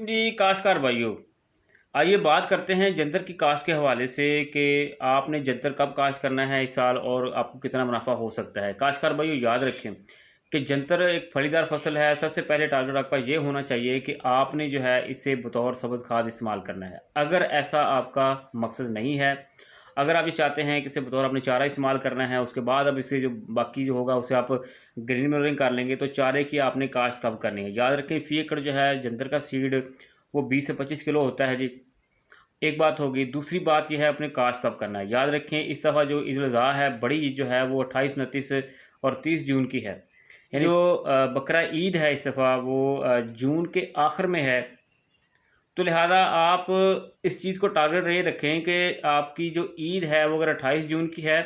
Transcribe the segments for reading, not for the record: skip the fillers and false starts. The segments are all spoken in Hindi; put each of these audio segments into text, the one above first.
जी काश्तकार भाइयों, आइए बात करते हैं जंतर की काश्त के हवाले से कि आपने जंतर कब काश्त करना है इस साल और आपको कितना मुनाफा हो सकता है। काश्तकार भाइयों याद रखें कि जंतर एक फलीदार फसल है। सबसे पहले टारगेट आपका ये होना चाहिए कि आपने जो है इसे बतौर सब्ज़ खाद इस्तेमाल करना है। अगर ऐसा आपका मकसद नहीं है, अगर आप ये चाहते हैं कि इसे बतौर अपने चारा इस्तेमाल करना है, उसके बाद अब इसे जो बाकी जो होगा उसे आप ग्रीन मिलरिंग कर लेंगे, तो चारे की आपने काश्त कब करनी है। याद रखें फ़ी एकड़ जो है जंतर का सीड वो 20 से 25 किलो होता है जी। एक बात होगी, दूसरी बात ये है अपने काश्त कब करना है। याद रखें इस दफ़ा जो ईद उल अज़हा है, बड़ी ईद जो है वो 28, 29 और 30 जून की है। यानी जो बकरा ईद है इस दफ़ा वो जून के आखिर में है। तो लिहाजा आप इस चीज़ को टारगेट ये रखें कि आपकी जो ईद है वो अगर 28 जून की है,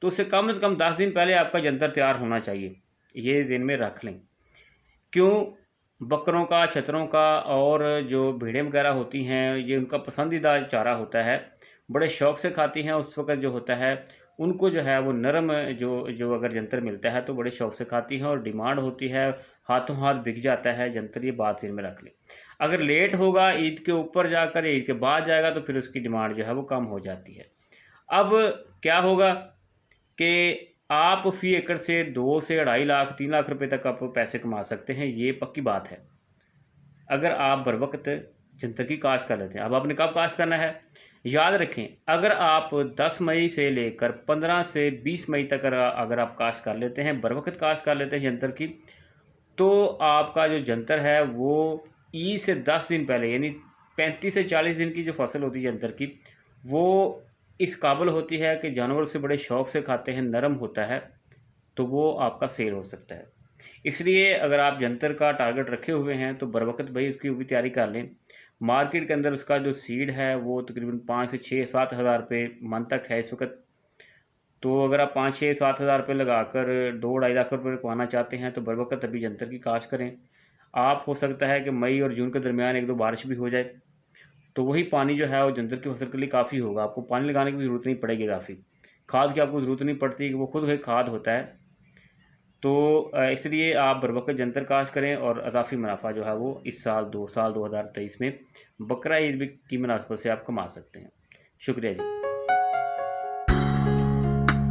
तो उससे कम से कम 10 दिन पहले आपका जंतर तैयार होना चाहिए। ये ज़हन में रख लें। क्यों? बकरों का, छतरों का और जो भेड़ें वगैरह होती हैं, ये उनका पसंदीदा चारा होता है। बड़े शौक़ से खाती हैं। उस वक़्त जो होता है, उनको जो है वो नरम जो जो अगर जंतर मिलता है तो बड़े शौक़ से खाती हैं और डिमांड होती है, हाथों हाथ बिक जाता है जंतर। ये बात ज़हन में रख लें। अगर लेट होगा, ईद के ऊपर जाकर ईद के बाद जाएगा तो फिर उसकी डिमांड जो है वो कम हो जाती है। अब क्या होगा कि आप फ़ी एकड़ से 2 से 2.5 लाख 3 लाख रुपए तक आप पैसे कमा सकते हैं, ये पक्की बात है। अगर आप बर वक़्त जंतर की काश्त कर लेते हैं। अब आपने कब काश्त करना है? याद रखें, अगर आप 10 मई से लेकर 15 से 20 मई तक अगर आप काश्त कर लेते हैं, बर वक़्त काश्त कर लेते हैं जंतर की, तो आपका जो जंतर है वो ईद से 10 दिन पहले यानी 35 से 40 दिन की जो फसल होती है जंतर की, वो इस काबिल होती है कि जानवर उसे बड़े शौक़ से खाते हैं, नरम होता है, तो वो आपका सेल हो सकता है। इसलिए अगर आप जंतर का टारगेट रखे हुए हैं तो बर वक़्त भई उसकी भी तैयारी कर लें। मार्केट के अंदर उसका जो सीड है वो तकरीबन 5 से 6-7 हज़ार रुपए मन तक है इस वक़्त। तो अगर आप 5-6-7 हज़ार रुपए लगाकर 2-2.5 लाख रुपए कमाना चाहते हैं तो बर वक़्त अभी जंतर की काश्त करें। आप हो सकता है कि मई और जून के दरमियान 1-2 बारिश भी हो जाए, तो वही पानी जो है वो जंतर की फसल के लिए काफ़ी होगा। आपको पानी लगाने की भी ज़रूरत नहीं पड़ेगी काफ़ी। खाद की आपको ज़रूरत नहीं पड़ती, कि वो खुद एक खाद होता है। तो इसलिए आप बर वक़्त जंतर काश्त करें और अज़ाफ़ी मुनाफ़ा जो है वो इस साल 2023 में बकरा ईद की मुनासबत से आप कमा सकते हैं। शुक्रिया जी।